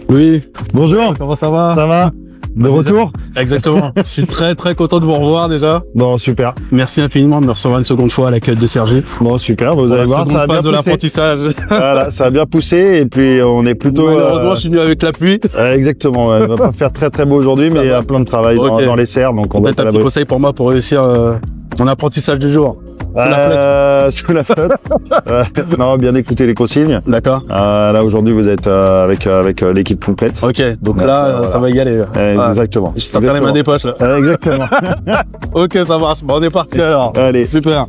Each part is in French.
Oui, bonjour. Comment ça va? Ça va? De retour? Exactement. Je suis très content de vous revoir déjà. Bon, super. Merci infiniment de me recevoir une seconde fois à l'accueil de Sergi. Bon, super. Vous allez voir, ça a bien phase de poussé. l'apprentissage. Voilà, ça a bien poussé et puis on est plutôt. Malheureusement, je suis venu avec la pluie. Exactement. Ouais. Il va pas faire très beau aujourd'hui, mais il y a plein de travail dans les serres, donc on va être à un l'abri. petit conseil pour moi pour réussir mon apprentissage du jour. Sous la flotte. Non, bien écouter les consignes. D'accord. Là aujourd'hui, vous êtes avec l'équipe complète. Ok, donc là, voilà. ça va y aller. Exactement. Je sors bien les mains des poches là. Exactement. Ok, ça marche. Bon, on est parti alors. Allez. Super.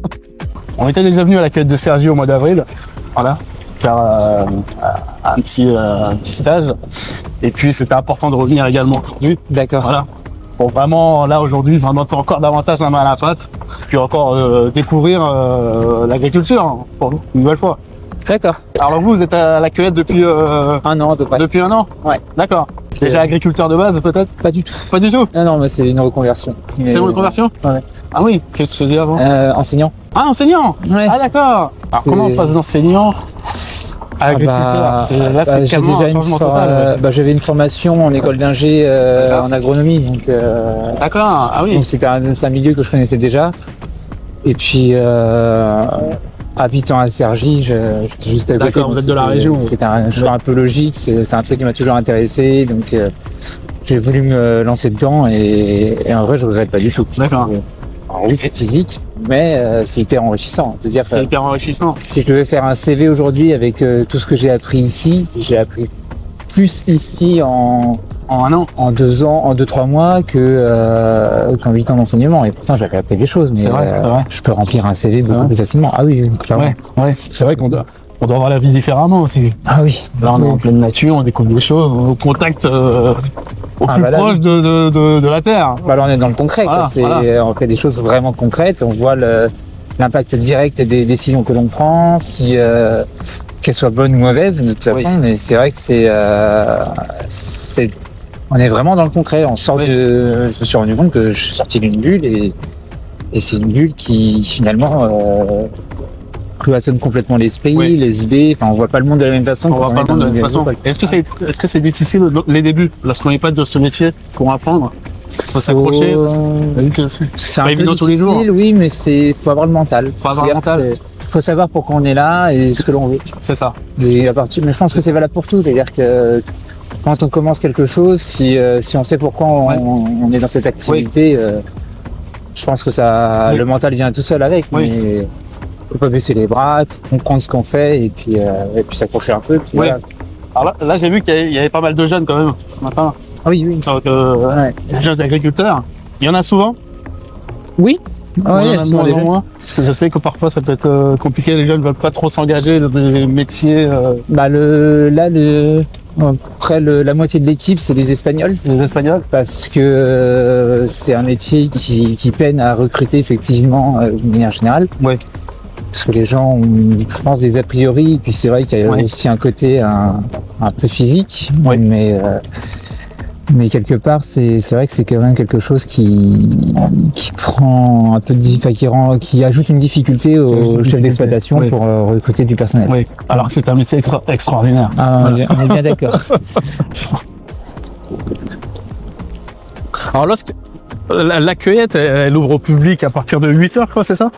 On était déjà venu à l'accueil de Sergi au mois d'avril. Voilà. Faire un petit stage. Et puis, c'était important de revenir également aujourd'hui. D'accord. Voilà. Pour vraiment, là, aujourd'hui, j'en entends encore davantage la main à la pâte. Puis encore découvrir l'agriculture, hein, pour nous, une nouvelle fois. D'accord. Alors vous êtes à la cueillette depuis un an à peu près. Depuis un an? Ouais. D'accord. Déjà agriculteur de base peut-être? Pas du tout. Pas du tout? Non, mais c'est une reconversion. C'est une reconversion? Ouais. Ah oui, qu'est-ce que tu faisais avant? Enseignant. Ah, enseignant? Ouais. Ah d'accord. Alors comment on passe d'enseignant à agriculteur? C'est tellement un changement total. J'avais une formation en école d'ingé en agronomie. Donc, d'accord, ah oui. Donc c'est un milieu que je connaissais déjà. Et puis habitant à Cergy, j'étais juste à côté. D'accord, vous êtes de la région. C'était un choix un peu logique, c'est un truc qui m'a toujours intéressé, donc j'ai voulu me lancer dedans et en vrai je regrette pas du tout. D'accord. Alors oui, c'est physique, mais c'est hyper enrichissant. C'est hyper enrichissant. Si je devais faire un CV aujourd'hui avec tout ce que j'ai appris ici, j'ai appris plus ici en un an, en 2 ans, en 2-3 mois qu'en 8 ans d'enseignement. Et pourtant, j'avais appris des choses, mais c'est vrai. je peux remplir un CV beaucoup plus facilement. Ah oui, clairement. Ouais. C'est vrai qu'on doit voir la vie différemment aussi. Ah oui. Là, on est en pleine nature, on découvre des choses, on est au contact au plus proche de la terre. Bah là, on est dans le concret. Voilà. On fait des choses vraiment concrètes. On voit l'impact direct des décisions que l'on prend, si qu'elles soient bonnes ou mauvaises de toute façon. Mais c'est vrai que on est vraiment dans le concret. On sort je me suis rendu compte que je suis sorti d'une bulle et c'est une bulle qui finalement cloisonne complètement l'esprit, les idées. Enfin, on voit pas le monde de la même façon. On voit pas le monde de la même façon. Est-ce que c'est difficile les débuts lorsqu'on n'est pas de ce métier pour apprendre? Faut s'accrocher. C'est un peu difficile, tous les jours. Oui, mais faut avoir le mental. Faut savoir pourquoi on est là et ce que l'on veut. C'est ça. Mais je pense que c'est valable pour tout. C'est-à-dire que quand on commence quelque chose, si on sait pourquoi on est dans cette activité, je pense que le mental vient tout seul avec. Mais faut pas baisser les bras, faut comprendre ce qu'on fait et puis s'accrocher un peu. Puis voilà. Alors là, j'ai vu qu'il y avait pas mal de jeunes quand même ce matin. Ah oui. Jeunes agriculteurs. Il y en a souvent? Oui. Il y en a de moins en moins. Parce que je sais que parfois ça peut être compliqué, les jeunes ne veulent pas trop s'engager dans des métiers. Après, la moitié de l'équipe, c'est les Espagnols. Les Espagnols? Parce que c'est un métier qui peine à recruter effectivement de manière générale. Ouais. Parce que les gens ont, je pense, des a priori. Et puis c'est vrai qu'il y a aussi un côté un peu physique. Ouais. Mais quelque part, c'est vrai que c'est quand même quelque chose qui prend un peu qui ajoute une difficulté aux chefs d'exploitation pour recruter du personnel. Oui. Alors que c'est un métier extraordinaire. Ah, on est bien d'accord. Alors la cueillette, elle ouvre au public à partir de 8h, quoi, c'est ça?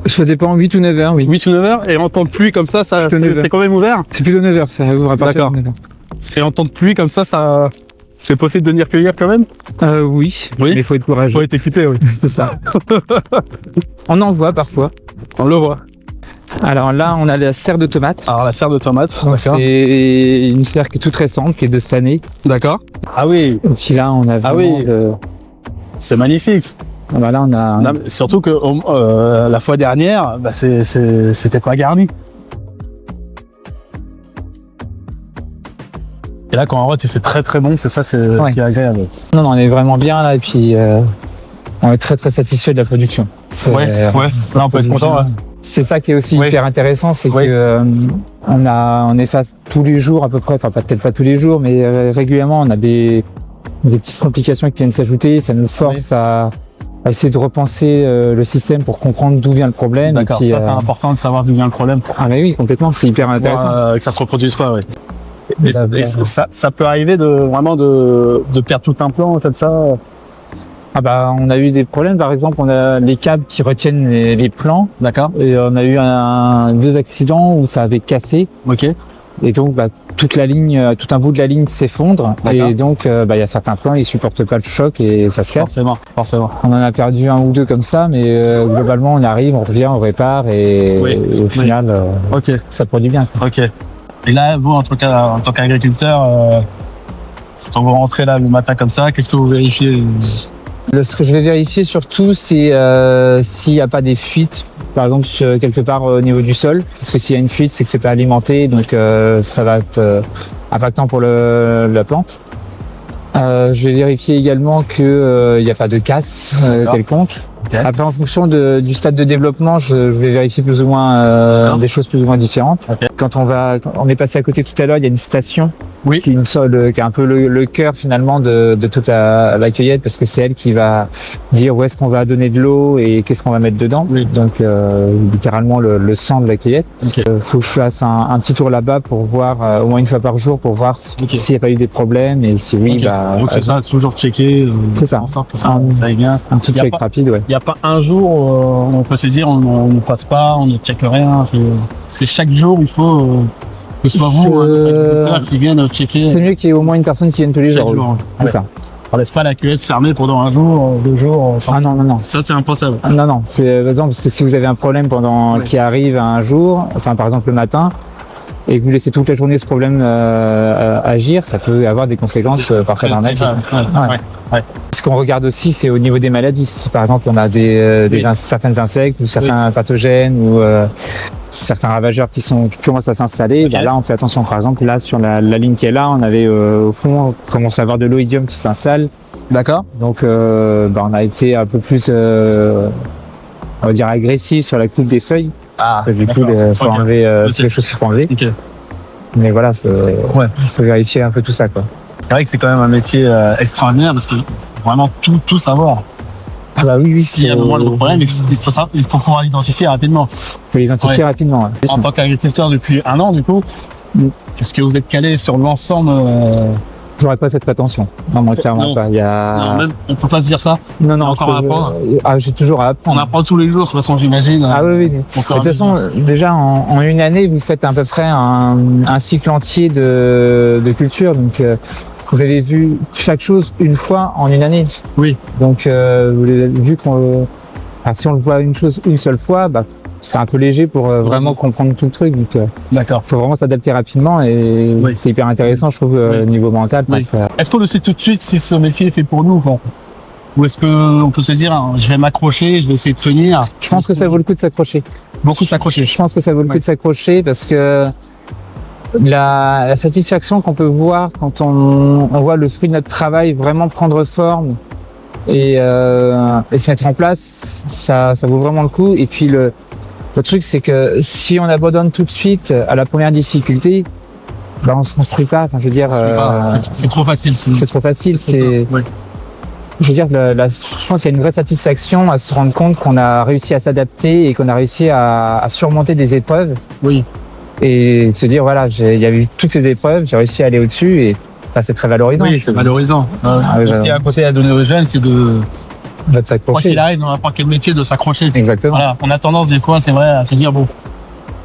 Ça dépend, 8 ou 9h, oui. 8 ou 9h, et en temps de pluie comme ça c'est quand même ouvert? C'est plutôt 9h, ça ouvre à partir de 9h. Et en temps de pluie comme ça c'est possible de venir cueillir quand même? Oui, mais il faut être courageux. Il faut être équipé, oui. C'est ça. On en voit parfois. On le voit. Alors là, on a la serre de tomates. Alors la serre de tomates, Donc, d'accord. c'est une serre qui est toute récente, qui est de cette année. D'accord. Ah oui, Et puis là, on a vraiment oui. C'est magnifique. Bah là, on a... Non, mais surtout que la fois dernière, bah, c'était pas garni. Et là, quand en vrai, tu fais très très bon, c'est ça, c'est Ouais. qui est agréable. Non, on est vraiment bien là, et puis on est très très satisfait de la production. Ouais. Là, on peut être content. Ouais. C'est ça qui est aussi Oui. hyper intéressant, c'est Oui. que on est face tous les jours à peu près, enfin peut-être pas tous les jours, mais régulièrement on a des petites complications qui viennent s'ajouter. Ça nous force à essayer de repenser le système pour comprendre d'où vient le problème. D'accord. Et puis, Ça, c'est important de savoir d'où vient le problème. Ah mais oui, complètement, c'est hyper intéressant. Que ça se reproduise pas, ouais. Et Bah, ça peut arriver de perdre tout un plan comme ça. Ah bah on a eu des problèmes, par exemple on a les câbles qui retiennent les plans. D'accord. Et on a eu deux accidents où ça avait cassé. Ok. Et donc, toute la ligne, tout un bout de la ligne s'effondre. D'accord. Et donc, il y a certains plans, ils supportent pas le choc et ça se casse. Forcément. On en a perdu un ou deux comme ça, mais globalement, on arrive, on revient, on répare et, Oui. et au final, Ok. ça produit bien. Ok. Et là, vous, en tant qu'agriculteur, quand vous rentrez là le matin comme ça, qu'est-ce que vous vérifiez? Ce que je vais vérifier surtout, c'est s'il n'y a pas des fuites, par exemple quelque part au niveau du sol. Parce que s'il y a une fuite, c'est que c'est pas alimenté, donc ça va être impactant pour la plante. Je vais vérifier également qu'il n'y a pas de casse quelconque. Okay. Après, en fonction du stade de développement, je vais vérifier plus ou moins des choses plus ou moins différentes. Okay. Quand on est passé à côté tout à l'heure, il y a une station Oui. qui est un peu le cœur finalement de toute la cueillette, parce que c'est elle qui va dire où est-ce qu'on va donner de l'eau et qu'est-ce qu'on va mettre dedans. Oui. Donc littéralement le sang de la cueillette. Okay. Faut que je fasse un petit tour là-bas pour voir au moins une fois par jour pour voir Okay. s'il n'y a pas eu des problèmes, et si oui, Okay. Donc c'est ça, toujours checker. C'est ça. En sorte que ça aille bien. Un petit check rapide, ouais. Il n'y a pas un jour où on peut se dire on ne passe pas, on ne check rien. C'est chaque jour, il faut que ce soit vous, agriculteur, qui vienne checker. C'est mieux qu'il y ait au moins une personne qui vienne tous les Chaque jours. jour. C'est Ouais. ça. On laisse pas la cueillette fermée pendant un jour, 2 jours. Ah non. Ça, c'est impensable. Ah, non, c'est non, parce que si vous avez un problème qui arrive un jour, enfin par exemple le matin, et que vous laissez toute la journée ce problème agir, ça peut avoir des conséquences parfois dramatiques. Ouais. Ce qu'on regarde aussi, c'est au niveau des maladies. Si par exemple on a certains insectes ou certains pathogènes ou certains ravageurs qui commencent à s'installer, Okay. là on fait attention. Par exemple, là sur la ligne qui est là, on avait au fond, on commence à avoir de l'oïdium qui s'installe. D'accord. Donc on a été un peu plus, on va dire, agressif sur la coupe des feuilles. Parce que du coup, il faut enlever, c'est quelque chose qu'il faut enlever. Ok. Mais voilà, il faut vérifier un peu tout ça, quoi. C'est vrai que c'est quand même un métier extraordinaire parce que vraiment tout savoir. Ah bah oui, S'il y a le moindre problème, il faut pouvoir l'identifier rapidement. Il faut l'identifier rapidement. Ouais. En tant qu'agriculteur depuis 1 an, du coup, est-ce que vous êtes calé sur l'ensemble J'aurais pas cette prétention. Non, clairement pas. Non, même, on peut pas se dire ça. Non, encore à apprendre. J'ai toujours à apprendre. On apprend tous les jours, de toute façon, j'imagine. Ah oui. De toute façon, déjà, en une année, vous faites à peu près un cycle entier de culture. Donc, vous avez vu chaque chose une fois en une année. Oui. Donc, vous avez vu si on le voit une seule fois, c'est un peu léger pour vraiment comprendre tout le truc. Donc, d'accord. Faut vraiment s'adapter rapidement et c'est hyper intéressant, je trouve, au niveau mental. Oui. Est-ce qu'on le sait tout de suite si ce métier est fait pour nous, quoi? Ou est-ce qu'on peut se dire, je vais m'accrocher, je vais essayer de tenir? Je pense que ça vaut le coup de s'accrocher. Beaucoup s'accrocher. Je pense que ça vaut le coup de s'accrocher parce que la satisfaction qu'on peut voir quand on voit le fruit de notre travail vraiment prendre forme et se mettre en place, ça vaut vraiment le coup. Et puis le truc, c'est que si on abandonne tout de suite à la première difficulté, on se construit pas. Enfin, je veux dire, c'est trop facile. C'est trop facile. Je veux dire, je pense qu'il y a une vraie satisfaction à se rendre compte qu'on a réussi à s'adapter et qu'on a réussi à surmonter des épreuves. Oui. Et de se dire, voilà, il y a eu toutes ces épreuves, j'ai réussi à aller au-dessus et c'est très valorisant. Oui, c'est valorisant. Si un conseil à donner aux jeunes, c'est de s'accrocher. Quoi qu'il arrive dans n'importe quel métier, de s'accrocher. Exactement. Voilà. On a tendance des fois, c'est vrai, à se dire, bon,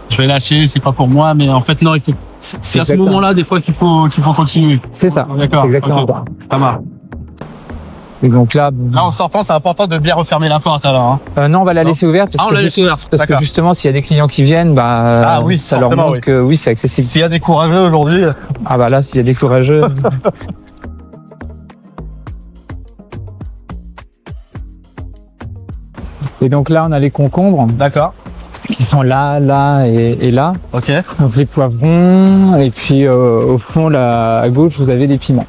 je vais lâcher, c'est pas pour moi, mais en fait, non, c'est à ce moment-là, des fois, qu'il faut continuer. C'est ça. D'accord. Exactement. Okay. Ça marche. Et donc là, Là, en sortant, c'est important de bien refermer la porte alors. Hein. non, on va la laisser ouverte parce, on la laisse ouverte. parce que D'accord. justement, s'il y a des clients qui viennent, Ah oui, ça leur forcément, montre oui. que oui, c'est accessible. S'il y a des courageux aujourd'hui. Ah bah là, s'il y a des courageux. Et donc là, on a les concombres D'accord. qui sont là et là. Ok. Donc les poivrons, et puis au fond, là, à gauche, vous avez les piments.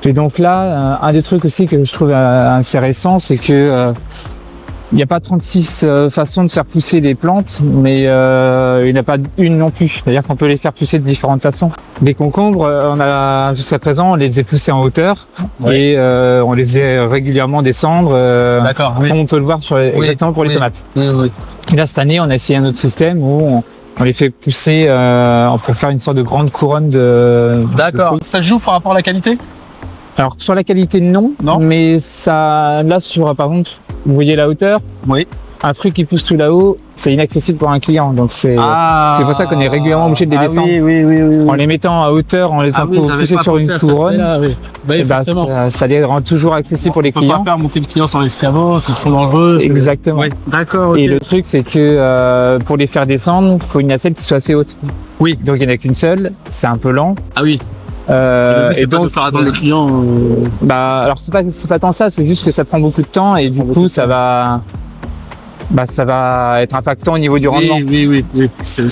Et donc là, un des trucs aussi que je trouve intéressant, c'est que il n'y a pas 36 façons de faire pousser des plantes, mais il n'y en a pas une non plus. C'est-à-dire qu'on peut les faire pousser de différentes façons. Les concombres, jusqu'à présent, on les faisait pousser en hauteur et on les faisait régulièrement descendre, D'accord. Oui. comme on peut le voir exactement pour les tomates. Oui. Et là, cette année, on a essayé un autre système où on les fait pousser pour faire une sorte de grande couronne de... D'accord. Ça joue par rapport à la qualité? Alors sur la qualité non, mais ça là sur par exemple vous voyez la hauteur, oui, un fruit qui pousse tout là-haut c'est inaccessible pour un client, donc c'est pour ça qu'on est régulièrement obligé de les descendre. Oui. En les mettant à hauteur, en les poussés sur une couronne, ça les rend toujours accessibles pour les clients. On peut pas faire monter le client sans l'escabeau, c'est trop dangereux. Exactement. Oui. D'accord. Et le truc c'est que pour les faire descendre, il faut une nacelle qui soit assez haute. Oui. Donc il n'y en a qu'une seule, c'est un peu lent. Ah oui. Et donc, de faire attendre le client. Alors c'est pas tant ça, c'est juste que ça prend beaucoup de temps et du coup ça va être impactant au niveau du rendement. Oui.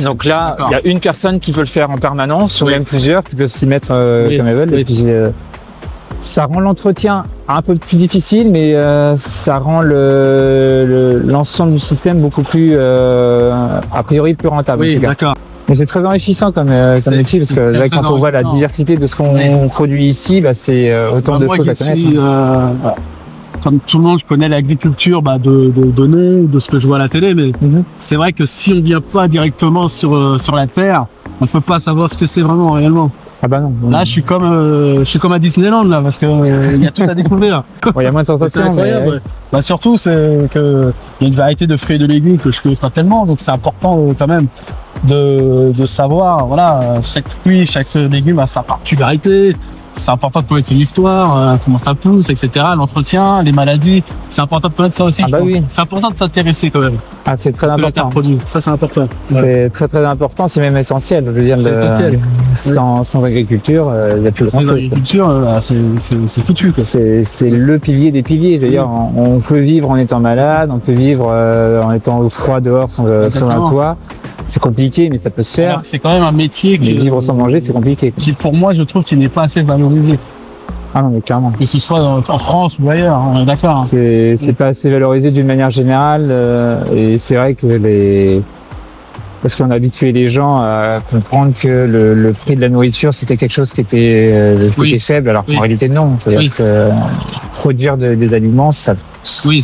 Donc là, il y a une personne qui peut le faire en permanence, ou même plusieurs qui peuvent s'y mettre comme elles veulent. Et puis ça rend l'entretien un peu plus difficile, mais ça rend l'ensemble du système beaucoup plus, a priori, plus rentable. Oui, d'accord. Mais c'est très enrichissant comme métier parce que là, quand on voit la diversité de ce qu'on produit ici, c'est autant de choses à connaître. Comme tout le monde, je connais l'agriculture de nom, de ce que je vois à la télé, mais c'est vrai que si on vient pas directement sur la terre, on peut pas savoir ce que c'est vraiment réellement. Ah bah non. Là, je suis comme à Disneyland là, parce que il y a tout à découvrir. Il y a moins de sensations. C'est incroyable. Mais... surtout, c'est que il y a une variété de fruits et de légumes que je connais pas tellement, donc c'est important quand même de savoir. Voilà, chaque fruit, chaque légume a sa particularité. C'est important de connaître son histoire, comment ça pousse, etc. L'entretien, les maladies. C'est important de connaître ça aussi. Oui. C'est important de s'intéresser quand même. Ah, c'est très important. Ça, c'est important. C'est très important, c'est même essentiel. Je veux dire, essentiel. Sans agriculture, il n'y a plus grand chose. Sans agriculture, c'est foutu. C'est le pilier des piliers. Je veux dire, on peut vivre en étant malade, on peut vivre en étant au froid dehors sans un toit. C'est compliqué, mais ça peut se faire. Alors, c'est quand même un métier mais vivre sans manger, c'est compliqué. Qui, pour moi, je trouve qu'il n'est pas assez valorisé. Ah non, mais clairement. Que ce soit en France ou ailleurs, on est d'accord. C'est pas assez valorisé d'une manière générale, et c'est vrai que parce qu'on a habitué les gens à comprendre que le prix de la nourriture c'était quelque chose qui était faible, alors qu'en réalité non. C'est-à-dire que produire des aliments, ça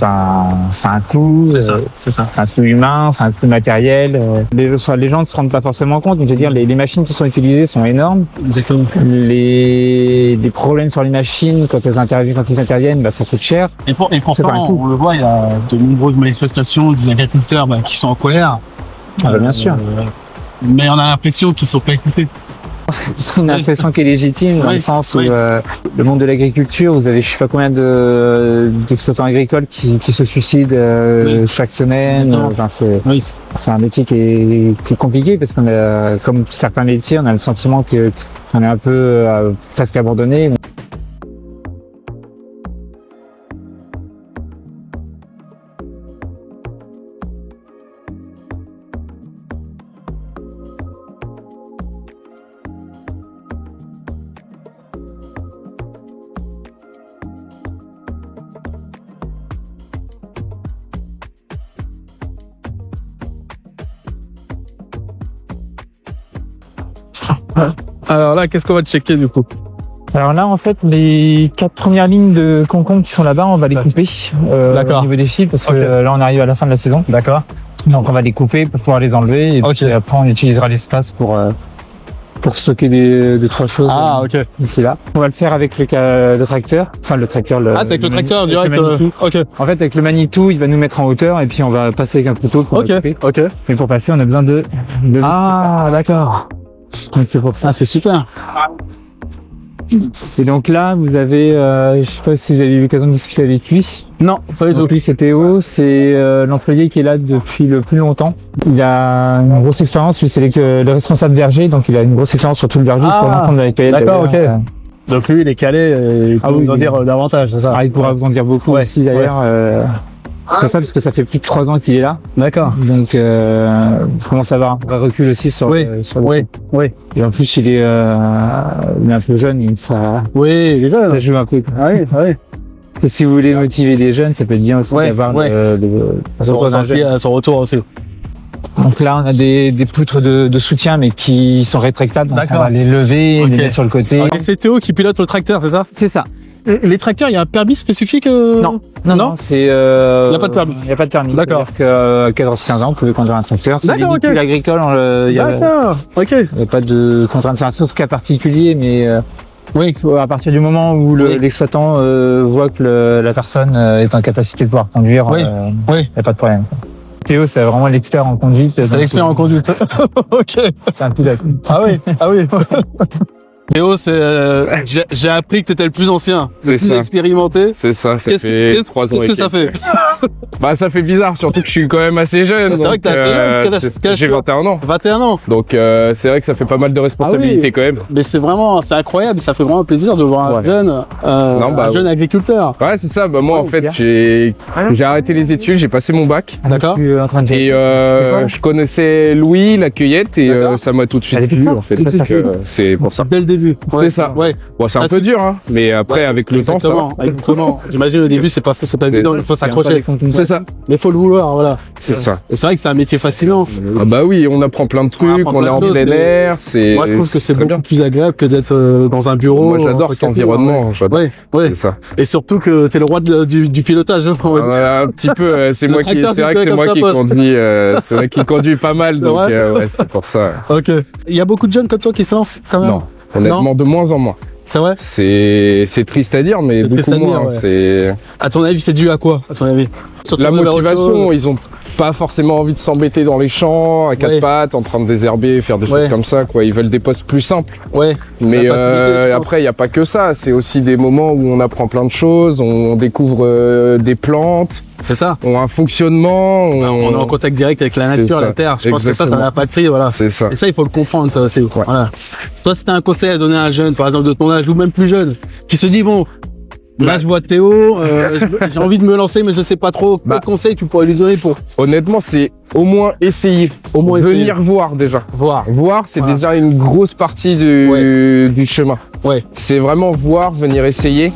a un coût. C'est ça. C'est un coût humain, c'est un coût matériel. Les gens ne se rendent pas forcément compte. Mais je veux dire, les machines qui sont utilisées sont énormes. Exactement. Les problèmes sur les machines quand ils interviennent, ça coûte cher. Et pourtant, on le voit, il y a de nombreuses manifestations des agriculteurs qui sont en colère. Bien sûr. Mais on a l'impression qu'ils sont pas écoutés. C'est une impression qui est légitime dans le sens où le monde de l'agriculture, vous avez je sais pas combien d'exploitants agricoles qui se suicident chaque semaine. Enfin, c'est un métier qui est compliqué parce qu'on a, comme certains métiers, on a le sentiment qu'on est un peu presque abandonné. Alors là, qu'est-ce qu'on va checker du coup? Alors là, en fait, les 4 premières lignes de concombres qui sont là-bas, on va les couper au niveau des fils parce que là, on arrive à la fin de la saison. D'accord. Donc, on va les couper pour pouvoir les enlever et puis après, on utilisera l'espace pour stocker des 3 choses ici là. On va le faire avec le tracteur. Enfin, le tracteur. C'est avec le tracteur direct. En fait, avec le Manitou, il va nous mettre en hauteur et puis on va passer avec un couteau pour le couper. Mais pour passer, on a besoin de d'accord. Donc c'est pour ça. C'est super. Et donc là, vous avez, je sais pas si vous avez eu l'occasion de discuter avec lui. Non, pas du tout. Donc lui, c'est Théo, c'est l'employé qui est là depuis le plus longtemps. Il a une grosse expérience, lui, c'est le responsable verger, donc il a une grosse expérience sur tout le verger pour l'entendre avec Payet. D'accord, ok. Donc lui, il est calé, il peut nous en dire davantage, c'est ça? Il pourra vous en dire beaucoup aussi d'ailleurs. Sur ça, parce que ça fait plus de 3 ans qu'il est là. D'accord. Donc, il commence à avoir un vrai recul aussi sur le Oui. Et en plus, il est un peu jeune, donc ça déjà. Ça joue un peu. Oui. Parce que si vous voulez motiver des jeunes, ça peut être bien aussi d'avoir son retour aussi. Donc là, on a des poutres de soutien, mais qui sont rétractables. Donc on va les lever, les mettre sur le côté. Et c'est Théo qui pilote le tracteur, c'est ça? C'est ça. Les tracteurs, il y a un permis spécifique Non, c'est. Il n'y a pas de permis. Il n'y a pas de permis. D'accord. C'est-à-dire qu'à 14-15 ans, vous pouvez conduire un tracteur. C'est des véhicules agricoles. D'accord. Ok. Il n'y a pas de contrainte, sauf cas particulier, mais à partir du moment où l'exploitant voit que la personne est en capacité de pouvoir conduire, il n'y a pas de problème. Théo, c'est vraiment l'expert en conduite. C'est l'expert en conduite. Ok. C'est un pilote. Ah oui. Théo, j'ai appris que tu étais le plus ancien, le plus expérimenté. C'est ça, ça fait 3 ans. Qu'est-ce que ça fait? Bah, ça fait bizarre, surtout que je suis quand même assez jeune. C'est vrai que t'es assez jeune. J'ai 21 ans. 21 ans. Donc, c'est vrai que ça fait pas mal de responsabilités quand même. Mais c'est incroyable, ça fait vraiment plaisir de voir un jeune agriculteur. Ouais, c'est ça. Bah, moi, en fait, j'ai arrêté les études, j'ai passé mon bac. D'accord. Et je connaissais Louis, la cueillette, et ça m'a tout de suite plu, en fait. C'est pour ça. Dès le début. C'est ça. Bon, c'est un peu dur, hein. Mais après, avec le temps, ça va. Exactement. J'imagine au début, c'est pas évident, il faut s'accrocher. C'est ça. Mais il faut le vouloir, voilà. C'est ça. Et c'est vrai que c'est un métier fascinant. Ah bah oui, on apprend plein de trucs, on est en plein air. Moi, je trouve que c'est beaucoup plus agréable que d'être dans un bureau. Moi, j'adore cet environnement. Ouais. C'est ça. Et surtout que t'es le roi du pilotage. Un petit peu. C'est vrai que c'est moi qui conduis. C'est vrai qu'il conduit pas mal, donc c'est pour ça. Ok. Il y a beaucoup de jeunes comme toi qui se lancent quand même. Non, honnêtement, de moins en moins. C'est vrai? C'est triste à dire, mais beaucoup moins. À ton avis, c'est dû à quoi, à ton avis? La motivation, ils ont pas forcément envie de s'embêter dans les champs, à quatre pattes, en train de désherber, faire des choses comme ça, quoi. Ils veulent des postes plus simples. Mais après, il n'y a pas que ça. C'est aussi des moments où on apprend plein de choses, on découvre des plantes. C'est ça. On a un fonctionnement. On est en contact direct avec la nature, la terre. Je pense que ça n'a pas de prix, voilà. C'est ça. Et ça, il faut le comprendre, ça, c'est voilà. Toi, si t'as un conseil à donner à un jeune, par exemple, de ton âge ou même plus jeune, qui se dit, bon, là, je vois Théo, j'ai envie de me lancer, mais je sais pas trop. Quel conseil tu pourrais lui donner pour... Honnêtement, c'est au moins essayer. Au moins venir voir déjà. Voir, c'est déjà une grosse partie du chemin. C'est vraiment voir, venir essayer.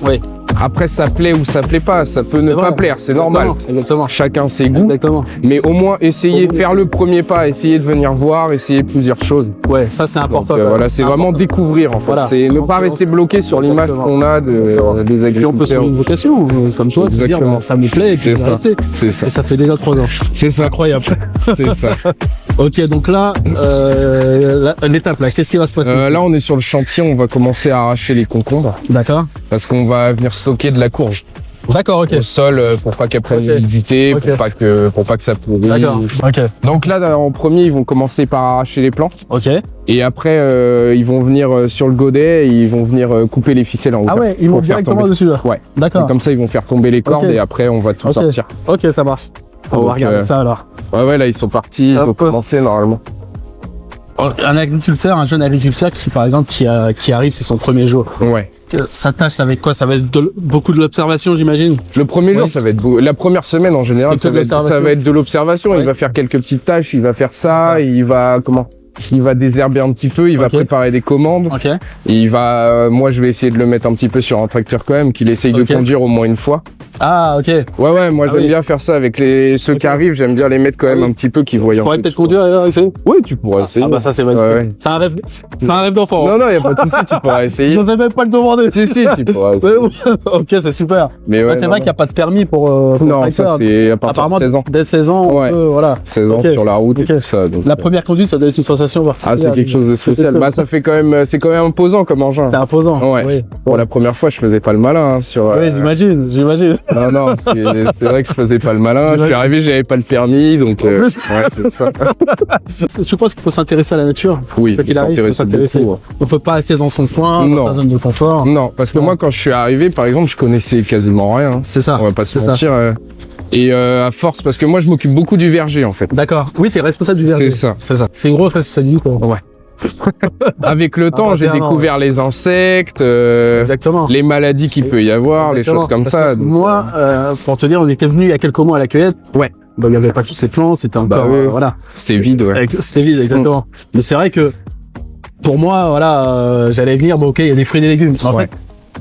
Après, ça plaît ou ça plaît pas. Ça peut ne pas plaire, c'est normal. Exactement. Chacun ses goûts. Exactement. Mais au moins essayer, faire le premier pas, essayer de venir voir, essayer plusieurs choses. Ça c'est important. Donc, voilà, c'est vraiment découvrir en fait. C'est ne pas rester bloqué sur l'image qu'on a des agriculteurs. On peut se faire une vocation comme toi, se dire ça me plaît et puis rester. C'est ça. Et ça fait déjà 3 ans. C'est ça. Incroyable. C'est ça. Ok, donc là, l'étape là, qu'est-ce qui va se passer? Là, on est sur le chantier, on va commencer à arracher les concombres. D'accord. Parce qu'on va venir stocker de la courge. D'accord, ok. Au sol, pour pas qu'elle prenne l'humidité, pour pas que ça pourrisse. D'accord. Ok. Donc là, en premier, ils vont commencer par arracher les plants. Ok. Et après, ils vont venir sur le godet et ils vont venir couper les ficelles en hauteur. Ah ouais, ils vont directement dessus là. Ouais. D'accord. Et comme ça, ils vont faire tomber les cordes et après, on va tout sortir. Ok, ça marche. On va regarder ça alors. Ouais, là, ils sont partis, ils ont commencé normalement. Un agriculteur, un jeune agriculteur qui, par exemple, qui arrive, c'est son premier jour. Ouais. Sa tâche, ça va être quoi? Ça va être beaucoup de l'observation, j'imagine. Le premier jour, ça va être la première semaine en général, ça va être de l'observation. Il va faire quelques petites tâches, il va faire ça, il va désherber un petit peu, il va préparer des commandes. Et il va, moi, je vais essayer de le mettre un petit peu sur un tracteur quand même, qu'il essaye de conduire au moins une fois. Ah, ok. Ouais, moi j'aime bien faire ça avec ceux qui arrivent, j'aime bien les mettre quand même un petit peu qui voient. Tu pourrais peut-être conduire et essayer? Oui, tu pourrais essayer. Ah bah ça c'est magnifique. C'est un rêve d'enfant. Non, y a pas de souci, tu pourras essayer. J'osais même pas le demander. Si, tu pourras essayer. Ok, c'est super. Mais c'est vrai qu'il n'y a pas de permis pour non, ça c'est à partir de 16 ans. Dès 16 ans, voilà. 16 ans sur la route et tout ça. Donc, la première conduite, ça doit être une sensation particulière. Ah, c'est quelque chose de spécial. Bah ça fait quand même, c'est quand même imposant comme engin. C'est imposant. Ouais. Pour la première fois, je faisais pas le malin sur. Oui, j'imagine. Non, c'est vrai que je faisais pas le malin. Je suis arrivé, j'avais pas le permis, donc ouais, c'est ça. Je pense qu'il faut s'intéresser à la nature. Oui, il faut s'intéresser beaucoup. On peut pas rester dans son coin, dans sa zone de confort. Non, parce que moi, quand je suis arrivé, par exemple, je connaissais quasiment rien. C'est ça. On va pas se mentir. Et à force, parce que moi, je m'occupe beaucoup du verger, en fait. D'accord. Oui, t'es responsable du verger. C'est ça. C'est une grosse responsabilité. Ouais. Avec le temps, j'ai découvert les insectes, les maladies qu'il peut y avoir, les choses comme ça. Moi, pour te dire, on était venu il y a quelques mois à la cueillette. Ouais. Bah, il n'y avait pas tous ces plants, c'était encore, voilà. C'était vide, ouais. C'était vide, exactement. Mais c'est vrai que, pour moi, voilà, j'allais venir, bon, ok, il y a des fruits et des légumes. En fait,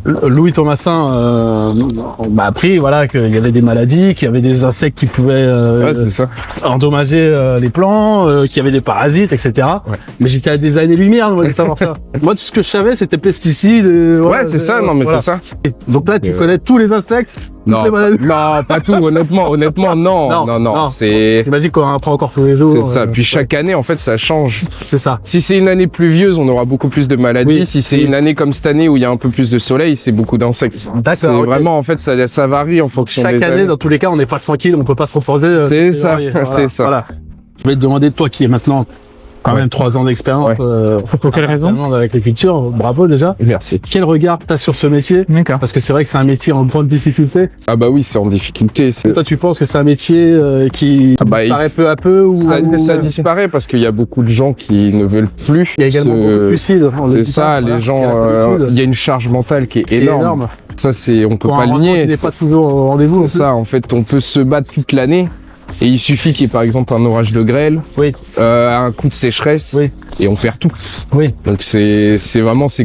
Louis Thomasin m'a appris, voilà, qu'il y avait des maladies, qu'il y avait des insectes qui pouvaient endommager les plants, qu'il y avait des parasites, etc. Ouais. Mais j'étais à des années-lumière de savoir ça. Moi, tout ce que je savais, c'était pesticides. C'est ça, non, mais c'est ça. Donc là, tu connais tous les insectes. Non, pas tout, honnêtement, non. C'est. J'imagine qu'on en apprend encore tous les jours. C'est ça. Puis chaque année, en fait, ça change. C'est ça. Si c'est une année pluvieuse, on aura beaucoup plus de maladies. Si c'est une année comme cette année où il y a un peu plus de soleil, c'est beaucoup d'insectes. D'accord. C'est vraiment, en fait, ça varie en fonction des années. Chaque année, dans tous les cas, on n'est pas tranquille, on peut pas se reposer. C'est ça, c'est ça. Voilà. Je vais te demander, toi qui es maintenant quand même 3 ans d'expérience pour quelle raison dans l'agriculture, bravo déjà. Merci. Quel regard t'as sur ce métier? D'accord. Parce que c'est vrai que c'est un métier en grande difficulté. Ah bah oui, c'est en difficulté. Toi, tu penses que c'est un métier qui disparaît peu à peu ou ça disparaît parce qu'il y a beaucoup de gens qui ne veulent plus. Il y a également beaucoup de suicides. C'est ça, les gens. Il y a une charge mentale qui est énorme. Ça, on peut pas le nier. Il n'est pas toujours au rendez-vous. C'est ça, en fait, on peut se battre toute l'année. Et il suffit qu'il y ait par exemple un orage de grêle, un coup de sécheresse, et on perd tout. Oui. Donc c'est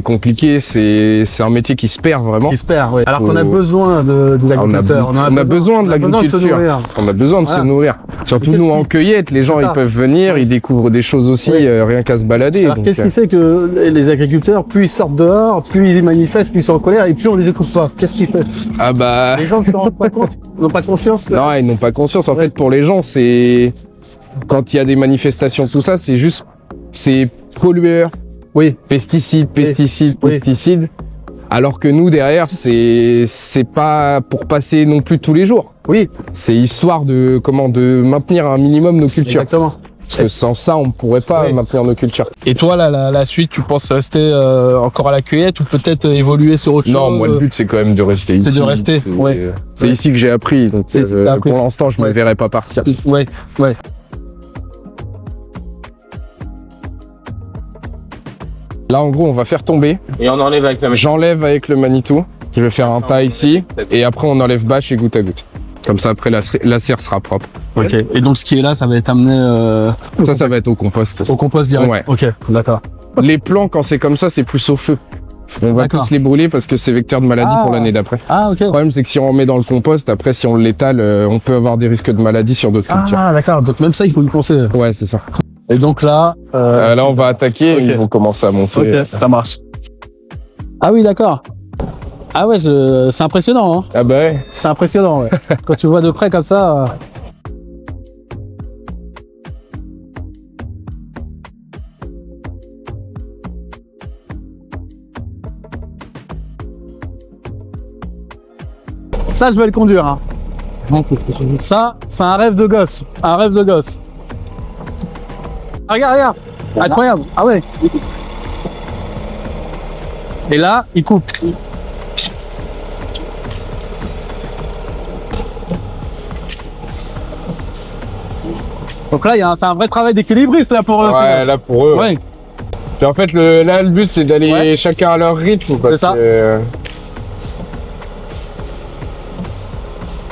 compliqué, c'est un métier qui se perd vraiment. Qui se perd, oui. Alors qu'on a besoin des agriculteurs. On a besoin de l'agriculture. On a besoin de se nourrir. Surtout nous en cueillette, les gens ils peuvent venir, ils découvrent des choses aussi, rien qu'à se balader. Alors qu'est-ce qui fait que les agriculteurs, plus ils sortent dehors, plus ils manifestent, plus ils sont en colère, et plus on les écoute pas? Qu'est-ce qui fait? Ah bah. Les gens ne se rendent pas compte, ils n'ont pas conscience. Non, ils n'ont pas conscience. En fait, pour les gens, c'est quand il y a des manifestations, tout ça, c'est pollueur, pesticides. Alors que nous derrière, c'est pas pour passer non plus tous les jours. Oui. C'est histoire de maintenir un minimum nos cultures. Exactement. Parce que sans ça, on ne pourrait pas maintenir nos cultures. Et toi, la suite, tu penses rester encore à la cueillette ou peut-être évoluer sur autre chose? Non, moi, le but, c'est quand même de rester ici. C'est de rester, C'est ici que j'ai appris. Donc, pour l'instant, je ne me verrai pas partir. Ouais. Là, en gros, on va faire tomber. Et on enlève avec le Manitou. J'enlève avec le Manitou. Je vais faire un tas ici. Et après, on enlève bâche et goutte à goutte. Comme ça, après, la serre sera propre. Ok. Et donc, ce qui est là, ça va être amené... Ça va être au compost. Au compost direct? Ouais. Ok, d'accord. Les plants, quand c'est comme ça, c'est plus au feu. On va tous les brûler parce que c'est vecteur de maladie pour l'année d'après. Ah, ok. Le problème, c'est que si on met dans le compost, après, si on l'étale, on peut avoir des risques de maladie sur d'autres cultures. Ah, d'accord. Donc, même ça, il faut y penser. Ouais, c'est ça. Et donc là... là, on va attaquer et ils vont commencer à monter. Ok, ça marche. Ah oui, d'accord. Ah ouais, c'est impressionnant. Hein. Ah bah ouais. C'est impressionnant, ouais. Quand tu vois de près comme ça... Ça, je vais le conduire. Hein. Ça, c'est un rêve de gosse. Un rêve de gosse. Regarde. Incroyable. Ah ouais. Et là, il coupe. Donc là, c'est un vrai travail d'équilibriste là pour eux. Ouais, là pour eux. Ouais. Puis en fait, le but, c'est d'aller chacun à leur rythme. C'est ça.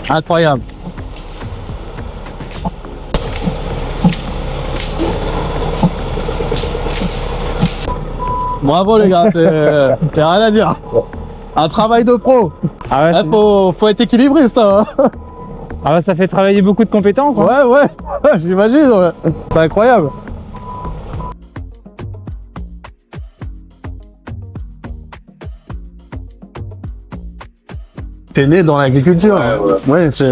Incroyable. Bravo les gars, c'est rien à dire. Un travail de pro. Ah ouais, faut être équilibriste. Hein. Ah ouais, ça fait travailler beaucoup de compétences. Hein. Ouais, j'imagine. Ouais. C'est incroyable. T'es né dans l'agriculture. Ouais, c'est.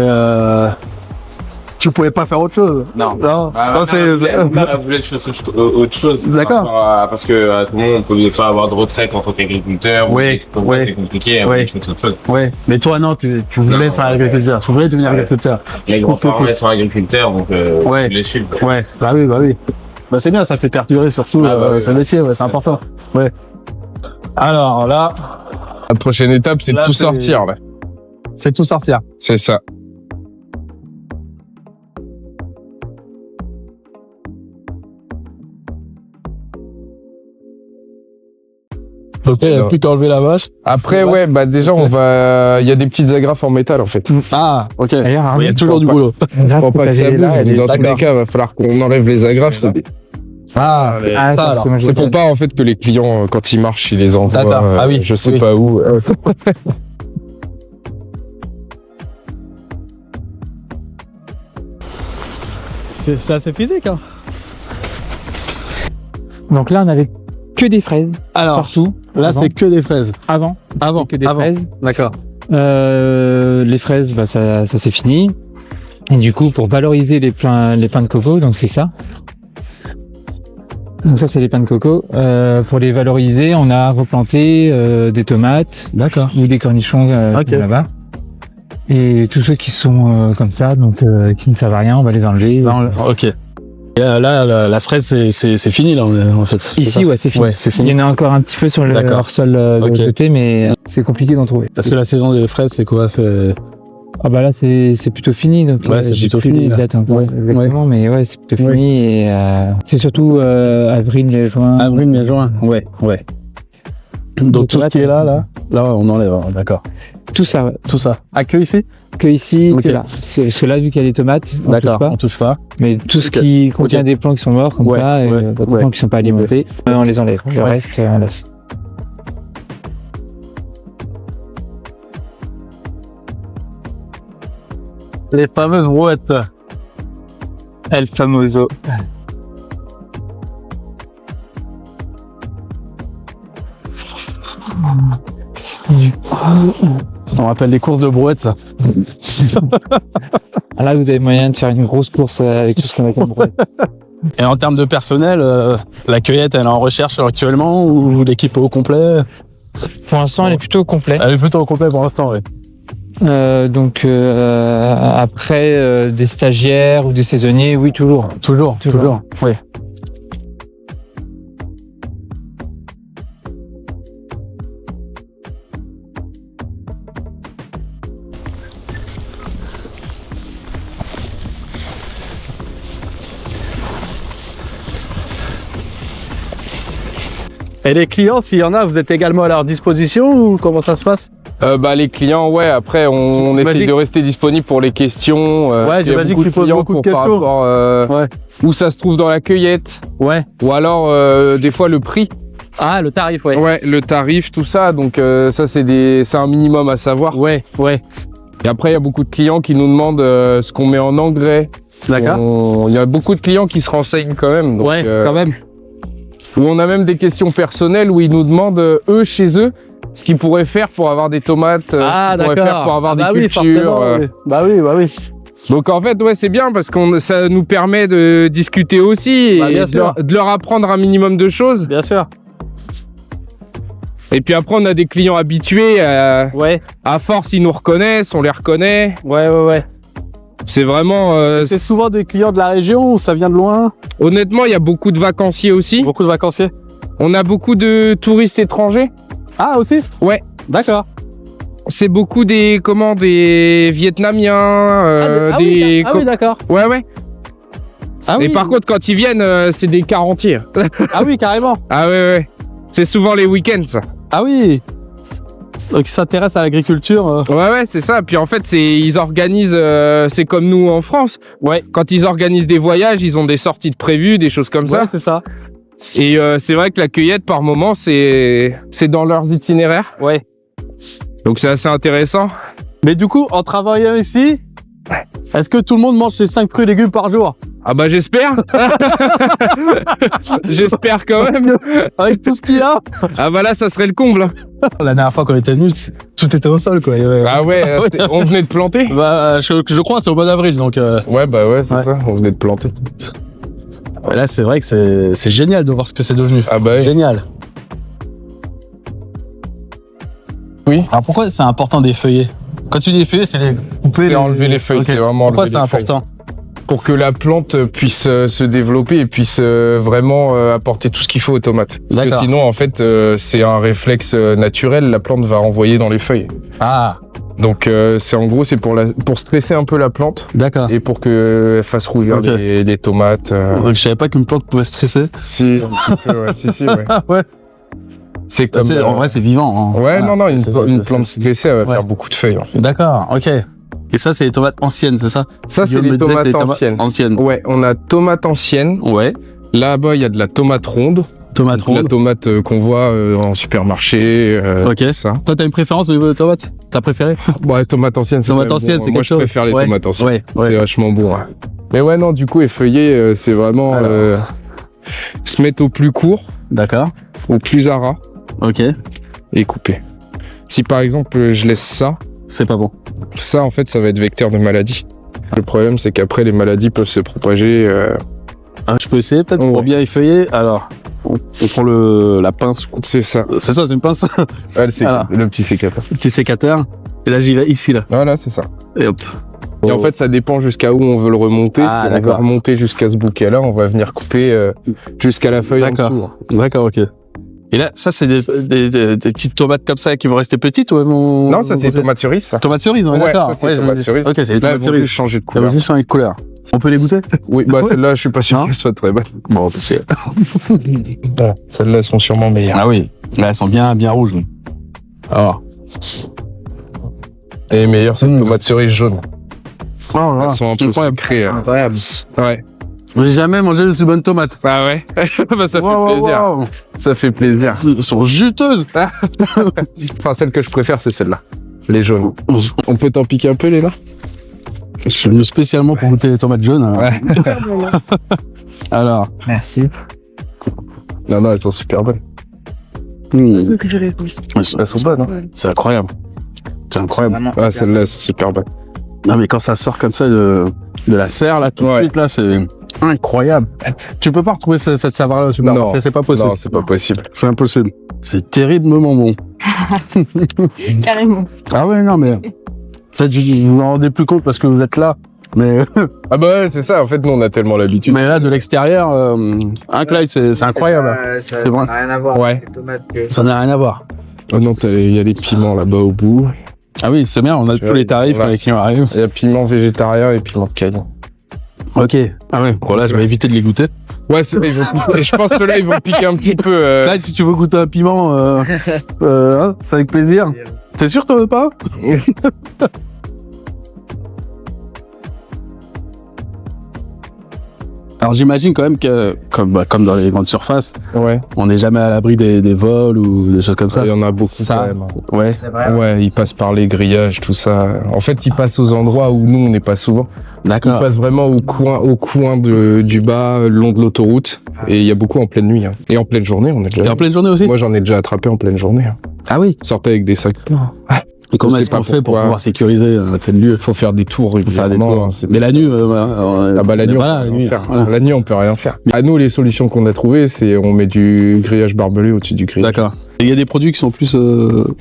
tu pouvais pas faire autre chose. Non. Non, elle voulait que je fasse autre chose. D'accord. Parce que tout le monde ne pouvait pas avoir de retraite en tant qu'agriculteur. Oui. C'est compliqué. Elle voulait que je fasse autre chose. Ouais. Mais toi, non, tu voulais faire agriculteur. Tu voulais devenir agriculteur. Mes grands-parents sont agriculteurs, donc je voulais suivre. Ouais. Bah oui. Bah c'est bien, ça fait perdurer surtout ce métier. Ouais, c'est important. Ouais. Alors là. La prochaine étape, c'est de tout sortir, là. C'est tout sortir. C'est ça. Ok, il n'y a plus qu'à enlever la vache. Après, ouais, bah déjà, il y a des petites agrafes en métal, en fait. Ah, ok. D'ailleurs, Il y a toujours du boulot. Faut pas que ça bouge, mais dans tous les cas, il va falloir qu'on enlève les agrafes. Ah, c'est ça alors. C'est pour pas, en fait, que les clients, quand ils marchent, ils les envoient. D'accord. Ah oui. Je sais pas où. C'est assez physique, hein. Donc là, on avait que des fraises partout. Là, c'est que des fraises. Avant, que des fraises. D'accord. Les fraises, bah, ça c'est fini. Et du coup, pour valoriser les pins de coco, donc c'est ça. Donc ça, c'est les pins de coco. Pour les valoriser, on a replanté des tomates, ou des cornichons là-bas. Et tous ceux qui sont comme ça, donc qui ne servent à rien, on va les enlever. Ok. Et là, la fraise, c'est fini là, en fait. Ici, ouais, c'est fini. Ouais, c'est fini. Il y en a encore un petit peu sur le hors-sol de l'autre côté, mais c'est compliqué d'en trouver. Parce que la saison des fraises, c'est quoi? Ah bah là, c'est plutôt fini. Donc, ouais, c'est plutôt fini. Les dates encore exactement, mais ouais, c'est plutôt fini. Et c'est surtout avril, mai, juin. Avril, mai, juin. Ouais. Donc tout ce qui est là, on enlève. D'accord. Tout ça, ouais. Tout ça. Ah, que ici? Que ici, que là. Parce que là, vu qu'il y a des tomates, on touche pas. Mais tout ce qui contient des plants qui sont morts, comme ça, et des plants qui sont pas alimentés, on les enlève. Le reste, on laisse. Les fameuses brouettes. El famoso. On rappelle des courses de brouettes, ça. Là, vous avez moyen de faire une grosse course avec tout ce qu'on a comme brouette. Et en termes de personnel, la cueillette, elle est en recherche actuellement ou l'équipe est au complet? Pour l'instant, elle est plutôt au complet. Elle est plutôt au complet pour l'instant, oui. Donc après des stagiaires ou des saisonniers, oui, toujours. Toujours. Oui. Et les clients, s'il y en a, vous êtes également à leur disposition ou comment ça se passe? Les clients, ouais, après, on essaie de rester disponible pour les questions. Ouais, j'imagine qu'il faut beaucoup de questions. Par rapport, où ça se trouve dans la cueillette. Ouais. Ou alors, des fois, le prix. Ah, le tarif, ouais. Ouais, le tarif, tout ça. Donc, ça, c'est un minimum à savoir. Ouais. Et après, il y a beaucoup de clients qui nous demandent ce qu'on met en engrais. D'accord. Il y a beaucoup de clients qui se renseignent quand même. Donc, quand même. Où on a même des questions personnelles où ils nous demandent, eux, chez eux, ce qu'ils pourraient faire pour avoir des tomates, faire pour avoir des cultures. Bah oui. Donc en fait, ouais, c'est bien parce que ça nous permet de discuter aussi et de leur apprendre un minimum de choses. Bien sûr. Et puis après, on a des clients habitués. À force, ils nous reconnaissent, on les reconnaît. Ouais. C'est vraiment... c'est souvent des clients de la région ou ça vient de loin? Honnêtement, il y a beaucoup de vacanciers aussi. Beaucoup de vacanciers? On a beaucoup de touristes étrangers. Ah, aussi? Ouais. D'accord. C'est beaucoup des Vietnamiens, oui, d'accord. Ouais. Et par contre, quand ils viennent, c'est des quarts entiers. Ah oui, carrément. Ah ouais. C'est souvent les week-ends, ça. Ah oui. Donc ils s'intéressent à l'agriculture. Ouais, c'est ça. Puis en fait, ils organisent, c'est comme nous en France. Ouais. Quand ils organisent des voyages, ils ont des sorties de prévues, des choses comme ça. Ouais, c'est ça. Et c'est vrai que la cueillette, par moment, c'est dans leurs itinéraires. Ouais. Donc c'est assez intéressant. Mais du coup, en travaillant ici, est-ce que tout le monde mange ses 5 fruits et légumes par jour? Ah bah j'espère. J'espère quand même. Avec tout ce qu'il y a. Ah bah là, ça serait le comble. La dernière fois qu'on était venus, tout était au sol, quoi. Ah ouais, on venait de planter. Bah, je crois, c'est au mois d'avril, donc. Ouais, bah ouais, c'est ça. On venait de planter. Là, c'est vrai que c'est génial de voir ce que c'est devenu. Ah bah c'est oui. génial. Oui. Alors pourquoi c'est important d'effeuiller? Quand tu dis effeuiller, c'est les couper. C'est enlever les feuilles, Ok. c'est vraiment Pourquoi enlever c'est les feuilles. important? Pour que la plante puisse se développer et puisse vraiment apporter tout ce qu'il faut aux tomates. Parce que D'accord. sinon, en fait, c'est un réflexe naturel, la plante va renvoyer dans les feuilles. Ah, Donc, c'est en gros, c'est pour stresser un peu la plante d'accord. et pour qu'elle fasse rougir Ok. les tomates. Donc, je savais pas qu'une plante pouvait stresser. Si, un petit peu, ouais. Si, ouais. Ah ouais. C'est comme... En vrai, c'est vivant. Hein. Ouais, Voilà. non, une C'est- plante stressée, elle va Ouais. faire beaucoup de feuilles, en fait. D'accord, ok. Et ça, c'est les tomates anciennes, c'est ça? Ça, c'est Guillaume les me disait que tomates c'est anciennes. anciennes. Ouais, on a tomate ancienne. Ouais. Là-bas, il y a de la tomate ronde. Tomate La ronde. tomate qu'on voit en supermarché. Ok. Ça. Toi, t'as une préférence au niveau de tomates? T'as préféré? Ouais, tomate ancienne, c'est Tomate quand même ancienne, bon. c'est Moi, quelque je chose. préfère les Ouais. tomates anciennes. Ouais, C'est ouais. vachement bon. Ouais. Mais ouais, non, du coup, effeuiller, c'est vraiment se mettre au plus court, D'accord. au plus à ras Ok. et couper. Si par exemple, je laisse ça, C'est pas bon. ça, en fait, ça va être vecteur de maladie. Le problème, c'est qu'après, les maladies peuvent se propager. Ah, je peux essayer peut-être Ouais. pour bien effeuiller. Alors, on prend la pince. C'est ça. C'est ça, c'est une pince. Ouais, le petit sécateur. Petit sécateur. Et là, j'y vais ici, là. Voilà, c'est ça. Et hop. Et en fait, ça dépend jusqu'à où on veut le remonter. Ah, si on veut d'accord. remonter jusqu'à ce bouquet-là, on va venir couper jusqu'à la feuille en D'accord. dessous. D'accord, ok. Et là, ça, c'est des petites tomates comme ça qui vont rester petites ou elles vont... Non, ça, c'est tomate cerise, ça. Tomates cerises, on est Ouais, d'accord. ça, c'est Ouais, je me tomate dis. cerise. Ok, c'est les Là, elles tomates vont cerises. juste changer de Ça va couleur. juste changer de couleur. On peut les goûter? Oui, bah Ouais. celle-là, je suis pas sûr Non. qu'elle soit très bonne. Bon, c'est... Bon, celles-là, elles sont sûrement meilleures. Ah oui. Là, elles sont bien rouges. Alors. Et les meilleures, c'est les tomates cerises jaunes. Oh là. Elles sont un peu Incroyable. sucrées. Incroyable. Ouais. J'ai jamais mangé de si bonne tomate. Ah ouais. Bah, ça fait Wow, plaisir. wow, wow. Ça fait plaisir. Elles sont juteuses. Enfin, celle que je préfère, c'est celle-là. Les jaunes. On peut t'en piquer un peu, Léna? Je suis venu spécialement pour goûter les tomates jaunes. Alors. Ouais. Alors. Merci. Non, non, elles sont super bonnes. Elles sont bonnes, hein. C'est incroyable. C'est incroyable. Vraiment. Ah, celles-là, elles sont super bonnes. Non, mais quand ça sort comme ça de la serre, là, tout de Ouais. suite, là, c'est incroyable. Tu peux pas retrouver cette saveur-là au supermarché, Non. c'est pas possible. Non, c'est pas possible. C'est impossible. C'est terriblement bon. Carrément. Ah ouais, non, mais... Peut-être que vous vous en rendez plus compte parce que vous êtes là. Mais, Ah bah ouais, c'est ça. En fait, nous, on a tellement l'habitude. mais là, de l'extérieur, un Clyde, c'est incroyable. Ça C'est vrai. n'a rien à voir Ouais. avec les tomates. Ça n'a rien à voir. Oh non, il y a les piments là-bas au bout. Ah oui, c'est bien, on a tous les tarifs voilà. quand les clients arrivent. Il y a piment végétarien et piment de Cayenne. Ok. Ah ouais, bon là, je vais éviter de les goûter. Ouais, ceux-là, ils vont piquer. Je pense que ceux-là, ils vont piquer un petit peu. Là, si tu veux goûter un piment, hein, c'est avec plaisir. T'es sûr que t'en veux pas? Alors j'imagine quand même que, comme dans les grandes surfaces, Ouais. on n'est jamais à l'abri des vols ou des choses comme ça. Il y en a beaucoup Ça, quand même. ouais. C'est vrai. Ouais, ils passent par les grillages, tout ça. En fait, ils passent aux endroits où nous, on n'est pas souvent. Ils D'accord. passent vraiment au coin du bas, le long de l'autoroute. Et il y a beaucoup en pleine nuit. Hein. Et en pleine journée, on est déjà. Et en pleine journée aussi? Moi, j'en ai déjà attrapé en pleine journée. Hein. Ah oui. Sortais avec des sacs pleins. Et comment Je sais est-ce qu'on pas fait pour pourquoi. pouvoir sécuriser un tel lieu? Faut faire des tours Faut faire des régulièrement, tours. hein, c'est- Mais la nuit, Ah bah la nuit, voilà, on peut la rien nuit. faire. Voilà. La nuit, on peut rien faire. À nous, les solutions qu'on a trouvées, c'est on met du grillage barbelé au-dessus du grillage. D'accord. Et il y a des produits qui sont plus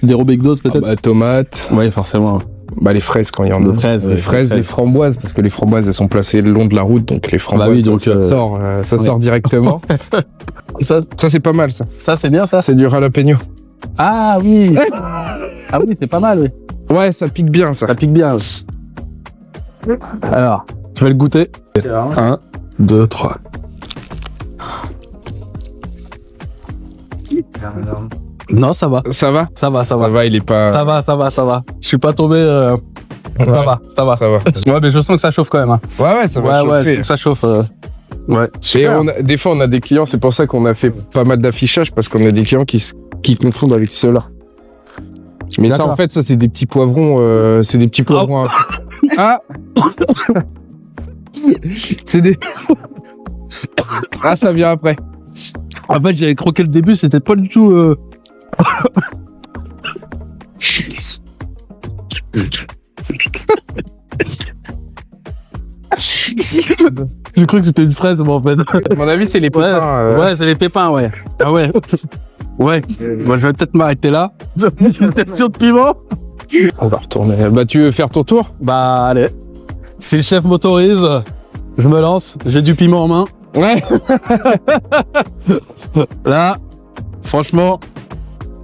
dérobés que d'autres Ah peut-être? bah, tomates, Oui, forcément. bah les fraises quand il y en a. Les fraises, les ouais, fraises, les fraises. les framboises, parce que les framboises elles sont placées le long de la route, donc les framboises, Bah oui, donc, ça sort, ça ouais. sort directement. Ça, Ça c'est pas mal ça. ça c'est bien ça? C'est du jalapeno. Ah oui. Ah oui, c'est pas mal, oui. Ouais, ça pique bien ça. Ça pique bien. Alors, tu vas le goûter. 1, 2, 3. Non, ça va. Ça va Ça va, ça Ça va. va, il est pas. Ça va, ça va, ça va. Je suis pas tombé. Ça va, ça va. Ça va. Ouais, mais je sens que ça chauffe quand même. Hein. Ouais, ça va Ouais, chauffer. ça chauffe. Ouais. Et Super. des fois, on a des clients, c'est pour ça qu'on a fait pas mal d'affichage, parce qu'on a des clients qui confondent avec ceux-là. Mais ça, D'accord. en fait, ça, c'est des petits poivrons. C'est des petits poivrons. Ah C'est des. Ah, ça vient après. En fait, j'avais croqué le début, c'était pas du tout. J'ai cru que c'était une fraise, moi, en fait. À mon avis, c'est les pépins. Ouais, c'est les pépins, ouais. Ah ouais. Ouais. Moi, je vais peut-être m'arrêter là. Dégustation de piment. On va retourner. Bah, tu veux faire ton tour? Bah, allez. Si le chef m'autorise, je me lance. J'ai du piment en main. Ouais. Là, franchement,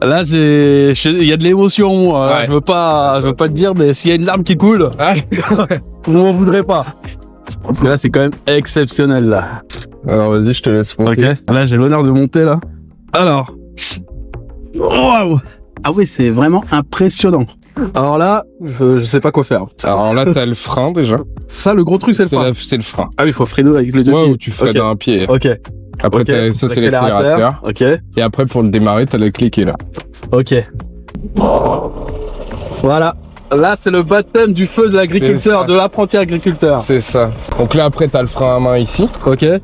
là, il y a de l'émotion en moi. Là. Ouais. Je veux pas le dire, mais s'il y a une larme qui coule, Ouais. vous m'en voudrez pas. Parce que là, c'est quand même exceptionnel, là. Alors, vas-y, je te laisse monter. Ok. Là, j'ai l'honneur de monter, là. Alors. Waouh. Ah oui, c'est vraiment impressionnant. Alors là, je sais pas quoi faire. Alors là, t'as le frein déjà. Ça, le gros truc, c'est le frein. C'est le frein. Ah oui, il faut freiner avec les deux Ouais, pieds. où tu freines Ok. d'un pied. Ok. Après, Ok. ça, c'est l'accélérateur. Ok. Et après, pour le démarrer, t'as le cliquer là. Ok. Voilà. Là, c'est le baptême du feu de C'est l'agriculteur, ça. de l'apprenti agriculteur. C'est ça. Donc là, après, t'as le frein à main ici. Ok. Là,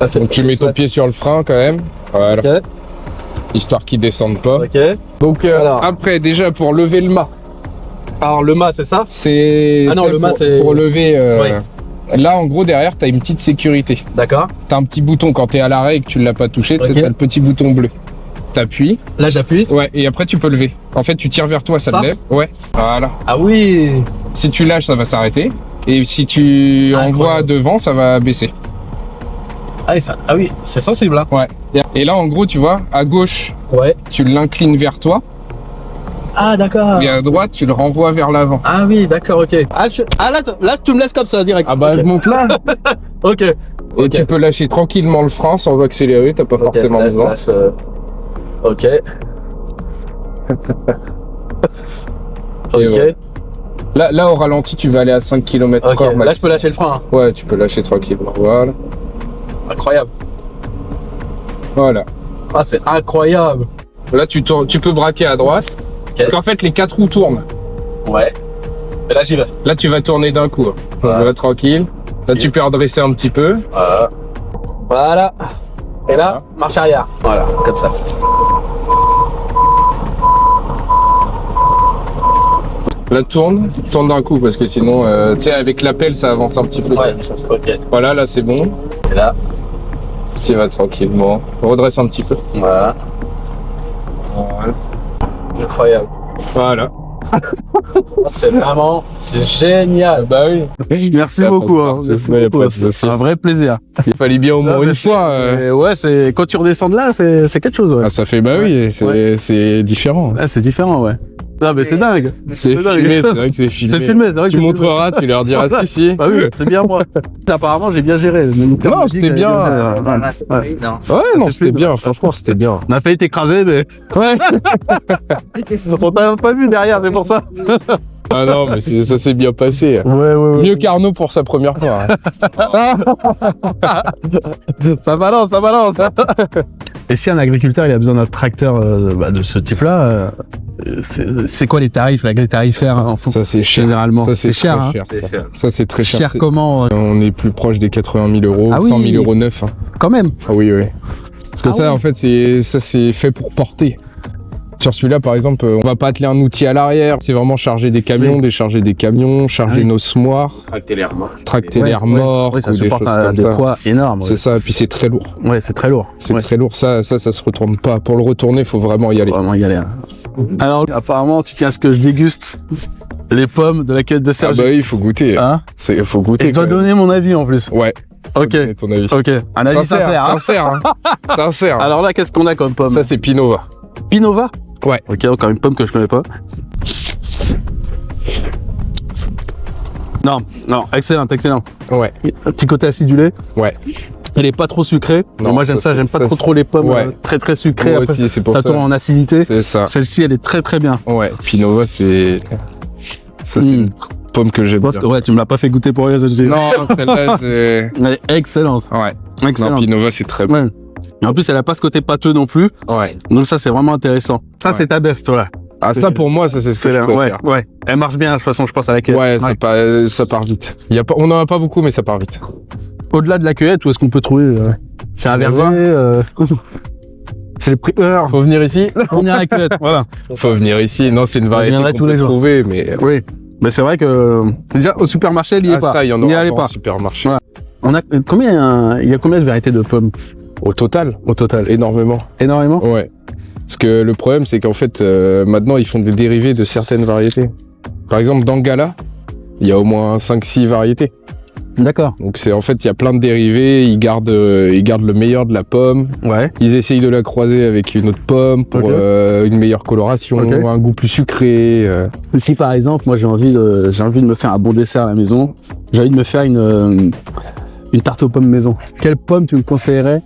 c'est Donc tu mets ton pied sur le frein quand même. Voilà. Ok. Histoire qu'il descende pas. Ok. Donc Alors. après, déjà, pour lever le mât, Alors, le mât, c'est ça? c'est... Ah non, le mât, pour- c'est- Pour lever... Oui. Là, en gros, derrière, t'as une petite sécurité. D'accord. T'as un petit bouton quand t'es à l'arrêt et que tu l'as pas touché. Tu sais, Ok. t'as le petit bouton bleu. T'appuies. Là, j'appuie. Ouais, et après, tu peux lever. En fait, tu tires vers toi, ça Ça te lève. Ouais. Voilà. Ah oui. Si tu lâches, ça va s'arrêter. Et si tu Incroyable. envoies devant, ça va baisser. Ah oui, c'est sensible, hein. Ouais. Et là, en gros, tu vois, à gauche, Ouais. tu l'inclines vers toi. Ah, d'accord. Et à droite, tu le renvoies vers l'avant. Ah oui, d'accord, ok. Ah, là, tu me laisses comme ça, direct. Ah bah, je monte là. Ok. Et Ok. tu peux lâcher tranquillement le frein sans accélérer, t'as pas forcément Ok, besoin. Ok. Et Ok. ouais. Là, au ralenti, tu vas aller à 5 km/h. Ok. Là, je peux lâcher le frein. Hein. Ouais, tu peux lâcher tranquillement. Voilà. Incroyable. Voilà. Ah, c'est incroyable. Là, tu peux braquer à droite. Parce qu'en fait, les 4 roues tournent. Ouais. Et là, j'y vais. Là, tu vas tourner d'un coup. Ouais. Voilà, tranquille. Là, tu peux redresser un petit peu. Voilà. Et là, marche arrière. Voilà, comme ça. Là, tourne d'un coup parce que sinon, tu sais, avec l'appel, ça avance un petit peu. Ouais, ok. Voilà, là, c'est bon. Et là, Tu vas tranquillement. Redresse un petit peu. voilà. Voilà. Incroyable. Voilà. C'est génial. Bah oui. Merci Ça beaucoup. passe Hein. par- Merci y a beaucoup. pas de souci. C'est un vrai plaisir. Il fallait bien au moins Non, mais une fois. Ouais, c'est quand tu redescends de là, c'est quelque chose. Ouais. Ah, ça fait, bah oui, c'est différent. Ah, c'est différent, ouais. Non, mais c'est dingue. C'est dingue. filmé, c'est vrai que c'est filmé. C'est filmé, c'est vrai que Tu c'est montreras, tu leur diras si, si. Bah oui, c'est bien moi. Apparemment, j'ai bien géré. Non, c'était bien. Ouais. Ouais, non, c'était bien, franchement, c'était bien. On a failli t'écraser, mais. Ouais. On t'a pas vu derrière, c'est pour ça. Ah non, mais ça s'est bien passé. Ouais. Mieux qu'Arnaud pour sa première fois. Hein. Ça balance. Et si un agriculteur il a besoin d'un tracteur de ce type-là, c'est quoi les tarifs, la grille tarifaire en fond, Ça, c'est cher. généralement? Ça, c'est cher, très hein. cher. Ça, c'est très cher. Cher C'est- comment On est plus proche des 80 000 euros, Ah oui. 100 000 euros neufs. Hein. Quand même. Ah oui, oui. Parce que Ah ça, ouais. en fait, c'est fait pour porter. Sur celui-là, par exemple, on va pas atteler un outil à l'arrière. C'est vraiment charger des camions, Oui. décharger des camions, charger Ah oui. nos semoirs, Tracter l'air mort. tracter l'air mort, Oui, ça ou des supporte choses comme des ça. poids énormes. C'est ça, et puis c'est très lourd. Ouais, c'est très lourd. C'est Ouais. très lourd, ça se retourne pas. Pour le retourner, faut vraiment y aller. Vraiment galère. Alors, apparemment, tu tiens à ce que je déguste les pommes de la cueillette de Ah Serge. bah oui, il faut goûter. Hein? Faut Et goûter. je dois quand même. donner mon avis en plus. Ouais. Ok. Donner ton avis. Ok. Un avis sincère. Hein. Sincère, hein. Sincère. Alors là, qu'est-ce qu'on a comme pomme? Ça, c'est Pinova. Pinova? Ouais. Ok, encore une pomme que je connais pas. Non, excellent. Ouais. Un petit côté acidulé. Ouais. Elle est pas trop sucrée. Non, Moi, j'aime ça. J'aime pas trop les pommes ouais. très sucrées. Moi Après, aussi, c'est pour ça ça. tourne en acidité. C'est ça. Celle-ci, elle est très bien. Ouais. Pinova, c'est. Ça, c'est Mm. une pomme que j'aime Parce bien. que, ouais, tu me l'as pas fait goûter pour rien, celle-ci. Non, celle-là, j'ai. Elle est excellente. Ouais. Non, Excellente. Pinova, c'est très bon. Ouais. Et en plus, elle a pas ce côté pâteux non plus. Ouais. Donc ça, c'est vraiment intéressant. Ça, Ouais. c'est ta best, toi. Ah, ça, pour moi, ça, c'est ce que je ouais, préfère. ouais. Elle marche bien, de toute façon, je pense, à la cueillette. Ouais, ça part vite. On n'en a pas beaucoup, mais ça part vite. Au-delà de la cueillette, où est-ce qu'on peut trouver chez un On va verger J'ai pris Faut venir ici. on est à la cuvette, voilà. Faut venir ici. Non, c'est une variété viendrai qu'on tous peut les jours. trouver, mais Oui. Mais c'est vrai que déjà au supermarché, il y est pas. ça, il y en n'y aura allait pas pas. au supermarché. Ouais. On a il y a combien de variétés de pommes Au total, total? énormément. Énormément. Ouais. Parce que le problème, c'est qu'en fait, maintenant, ils font des dérivés de certaines variétés. Par exemple, dans Gala, il y a au moins 5-6 variétés. D'accord. Donc c'est en fait, il y a plein de dérivés, ils gardent le meilleur de la pomme, Ouais. ils essayent de la croiser avec une autre pomme pour Ok. une meilleure coloration, Ok. un goût plus sucré. Si par exemple, moi j'ai envie de me faire un bon dessert à la maison, j'ai envie de me faire une tarte aux pommes maison. Quelle pomme tu me conseillerais?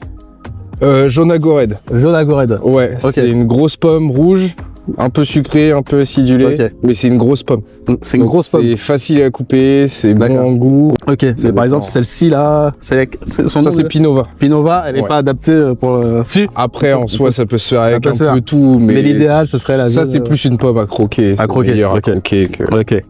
Jonagored. Jonagored. Ouais, Ok. c'est une grosse pomme rouge, un peu sucrée, un peu acidulée, Ok. mais c'est une grosse pomme. C'est une Donc, grosse pomme. C'est facile à couper, c'est bon D'accord. en goût. Ok. C'est par exemple celle-ci là, son Ça nom, c'est Pinova. Pinova, elle est Ouais. pas adaptée pour le. Si. Après en soi ça peut se faire Ça avec peut un se faire. peu tout, Mais l'idéal ce serait la. ça c'est plus une pomme à croquer. C'est croquer, meilleur ok. à croquer que... Ok.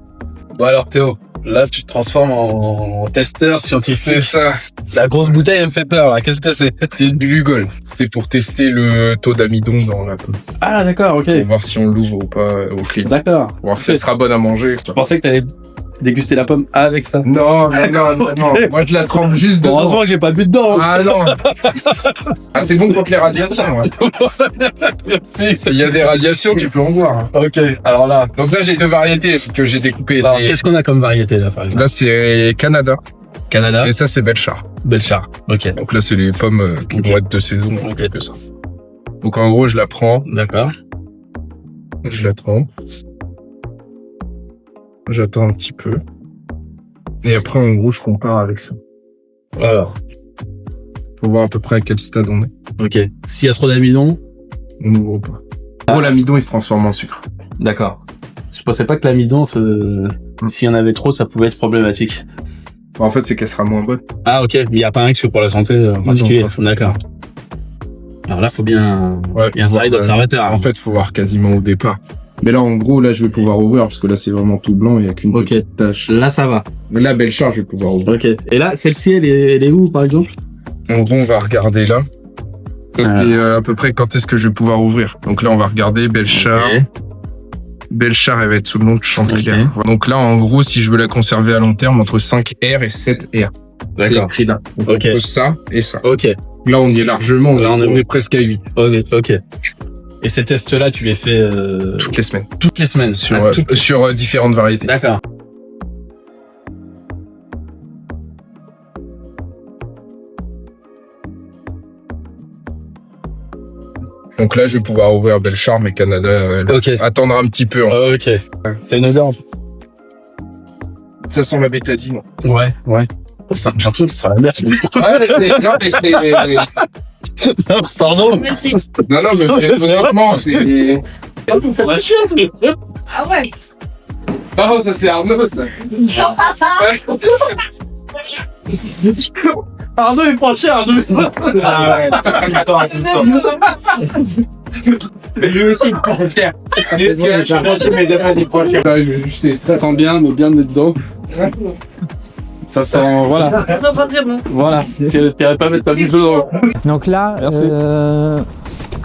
Bon alors Théo, là tu te transformes en testeur scientifique. ça. La grosse bouteille elle me fait peur là. Qu'est-ce que c'est? C'est du Lugol. C'est pour tester le taux d'amidon dans la pomme. Ah d'accord, ok. Pour voir si on l'ouvre ou pas au client. D'accord. Pour voir si elle sera bonne à manger. Je pensais que t'allais déguster la pomme avec ça. Non. Moi je la trempe juste dedans. Heureusement que j'ai pas bu dedans. Ah non. Ah c'est bon contre les radiations. Ouais. S'il y a des radiations, tu peux en boire. Hein. Ok, alors là. Donc là j'ai deux variétés que j'ai découpées. Alors, qu'est-ce qu'on a comme variété là par exemple? Là c'est Canada. Canada, Et ça c'est Belchar. Belchar. Ok. Donc là c'est les pommes qui Ok. vont être de saison. Ok. Quelque ça. Donc en gros je la prends, D'accord. je la trempe. J'attends un petit peu. Et après en gros je compare avec ça. Alors, Pour voir à peu près à quel stade on est. ok. S'il y a trop d'amidon, On n'ouvre pas. En gros l'amidon il se transforme en sucre. d'accord. Je pensais pas que l'amidon, s'il y en avait trop, ça pouvait être problématique. En fait c'est qu'elle sera moins bonne. Ah ok, mais il n'y a pas un risque pour la santé en particulier. D'accord. Alors là, faut bien un travail d'observateur. En fait faut voir quasiment au départ. Mais là en gros là je vais pouvoir ouvrir parce que là c'est vraiment tout blanc, il n'y a qu'une Ok. petite tache. Là, ça va. Mais là Belchar je vais pouvoir ouvrir. Ok. Et là, celle-ci, elle est où, par exemple? En gros on va regarder là. Et à peu près quand est-ce que je vais pouvoir ouvrir. Donc là on va regarder Belchar. Ok. Belchar elle va être sous le nom de Chantrière. Donc là en gros si je veux la conserver à long terme entre 5R et 7R. D'accord. Écrit là. Donc, Ok. entre ça et ça. Ok. Là on y est largement, Là, on est presque à 8 Ok. Et ces tests-là, tu les fais toutes les semaines. toutes les semaines Sur différentes variétés. D'accord. Donc là je vais pouvoir ouvrir Belchar mais Canada Ok. attendre un petit peu. Hein. Ok. C'est une odeur. Ça sent la bétadine. Ouais. Ça me chante ça la merde. Pardon. Merci. Non, mais honnêtement, c'est... C'est la chiasse. Ah ouais. Non, ça c'est Arnaud, ça. Arnaud est pas cher, Arnaud. Ah ouais. Tout le temps. Mais lui aussi, il peut le faire. Est-ce que la championship est demain des prochains? Ça sent bien, mais bien dedans. Ça sent, voilà. Ça pas très bon. Voilà. T'irais pas mettre ta bouche dedans. Donc là, Merci.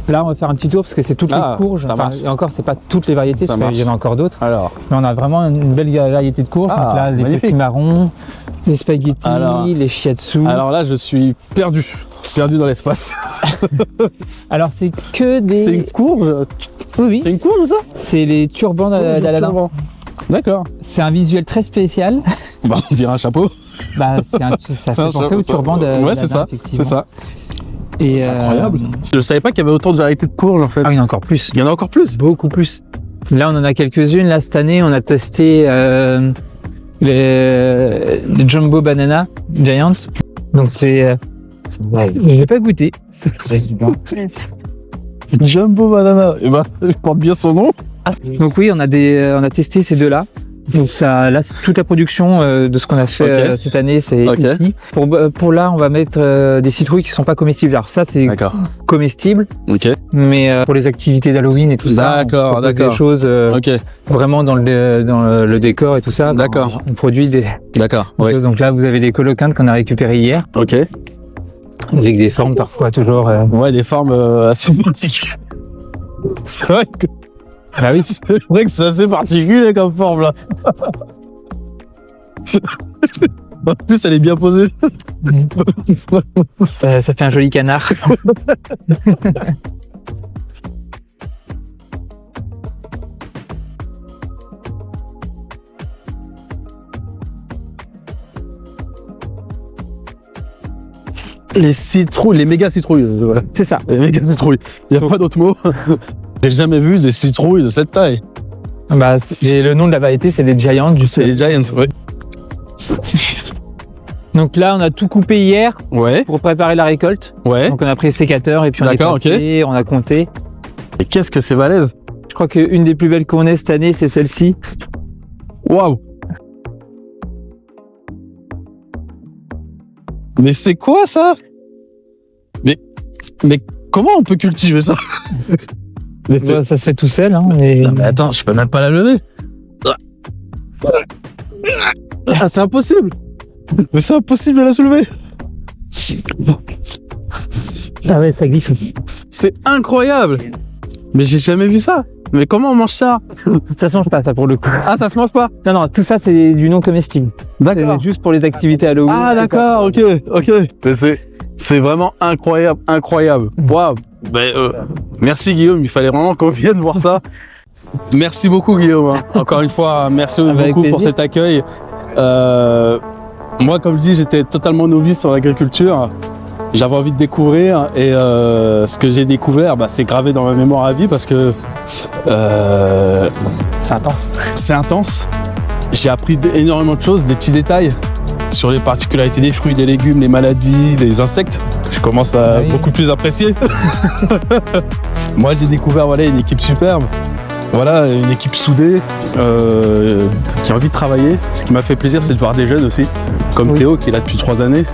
là, on va faire un petit tour parce que c'est toutes Ah, les courges. ça marche. Et encore, c'est pas toutes les variétés, Ça parce qu'il y en a encore d'autres. Alors. Mais on a vraiment une belle variété de courges. Ah, Donc là, c'est les magnifique. petits marrons, les spaghettis, Alors. les shiatsu. Alors là, je suis perdu dans l'espace. Alors, c'est que des. C'est une courge. Oui, C'est une courge ou ça? c'est les turbans d'Aladin. D'accord. C'est un visuel très spécial. Bah, on dirait un chapeau. Bah, ça C'est un fait penser chapeau, au ça. turban d'Aladin. Ouais, c'est ça. effectivement. C'est ça. Et, C'est incroyable. Je savais pas qu'il y avait autant de variétés de courges en fait. Ah, il y en a encore plus. Il y en a encore plus. Beaucoup plus. Là, on en a quelques-unes. Là, cette année, on a testé les Jumbo Banana Giant. Donc, c'est... Je vais pas goûter. Jumbo Banana. Et ben, je porte bien son nom. Donc oui, on a testé ces deux-là. Donc ça, là, c'est toute la production de ce qu'on a fait Ok. cette année, c'est Ok. ici. Pour là, on va mettre des citrouilles qui sont pas comestibles. Alors ça, c'est D'accord. comestible, Ok. mais pour les activités d'Halloween et tout ça, D'accord, on propose d'accord. des choses Ok. vraiment dans le décor et tout ça. D'accord. On produit des D'accord. Ouais. choses. Donc là, vous avez des coloquintes qu'on a récupérées hier. Ok. Avec des formes parfois toujours. Ouais, des formes assez particulières. C'est vrai que. Bah oui. C'est vrai que c'est assez particulier comme forme là. En plus, elle est bien posée. Ça fait un joli canard. Les citrouilles, les méga citrouilles. Voilà. C'est ça. Les méga citrouilles. Il n'y a pas d'autre mot. J'ai jamais vu des citrouilles de cette taille. Bah, c'est le nom de la variété, c'est les Giants. C'est les Giants, ouais. Donc là, on a tout coupé hier Ouais. pour préparer la récolte. Ouais. Donc on a pris le sécateur et puis on a passé, on a compté. Et qu'est-ce que c'est balèze. Je crois qu'une des plus belles qu'on ait cette année, c'est celle-ci. Waouh. Mais c'est quoi ça? Mais comment on peut cultiver ça? Ça se fait tout seul. Hein, mais... Non, mais attends, je peux même pas la lever. Ah, c'est impossible. Mais c'est impossible de la soulever. Ah ouais, ça glisse. C'est incroyable. Mais j'ai jamais vu ça. Mais comment on mange ça? Ça se mange pas, ça, pour le coup. Ah, ça se mange pas? Non, tout ça, c'est du non comestible. D'accord. C'est juste pour les activités Halloween. Ah, d'accord, ok. Mais c'est vraiment incroyable. Waouh. Ben, merci Guillaume, il fallait vraiment qu'on vienne voir ça. Merci beaucoup Guillaume. Encore une fois, merci beaucoup pour cet accueil. Moi, comme je dis, j'étais totalement novice en agriculture. J'avais envie de découvrir et ce que j'ai découvert, c'est gravé dans ma mémoire à vie parce que c'est intense. C'est intense. J'ai appris énormément de choses, des petits détails sur les particularités des fruits, des légumes, les maladies, les insectes. Je commence à beaucoup plus apprécier. Moi, j'ai découvert une équipe superbe. Voilà, une équipe soudée qui a envie de travailler. Ce qui m'a fait plaisir, c'est de voir des jeunes aussi, comme Théo qui est là depuis 3 années,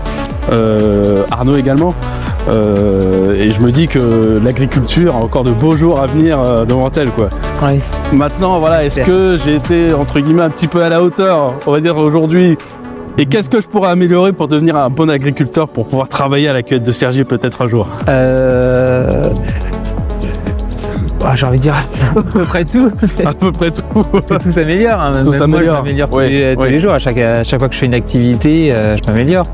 Arnaud également. Et je me dis que l'agriculture a encore de beaux jours à venir devant elle, quoi. Oui. Maintenant, voilà, est-ce que j'ai été entre guillemets un petit peu à la hauteur, on va dire aujourd'hui, et qu'est-ce que je pourrais améliorer pour devenir un bon agriculteur, pour pouvoir travailler à la cueillette de Cergy peut-être un jour? J'ai envie de dire à peu près tout. À peu près tout. Parce que tout s'améliore. Hein. Tout s'améliore. Moi, je m'améliore tous les jours. À chaque fois que je fais une activité, je m'améliore.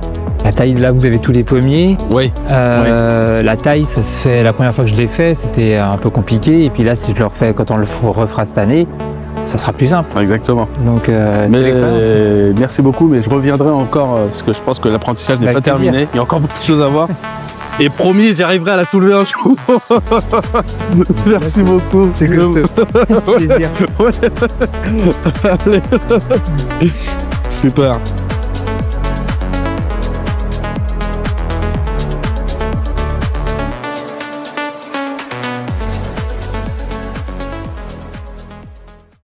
La taille, là, vous avez tous les pommiers. Oui. La taille, ça se fait. La première fois que je l'ai fait, c'était un peu compliqué. Et puis là, si je le refais quand on le refera cette année, ça sera plus simple. Exactement. Donc, merci beaucoup, mais je reviendrai encore parce que je pense que l'apprentissage n'est pas terminé. Il y a encore beaucoup de choses à voir. Et promis, j'y arriverai à la soulever un jour. Merci beaucoup. C'est cool. Allez. Super.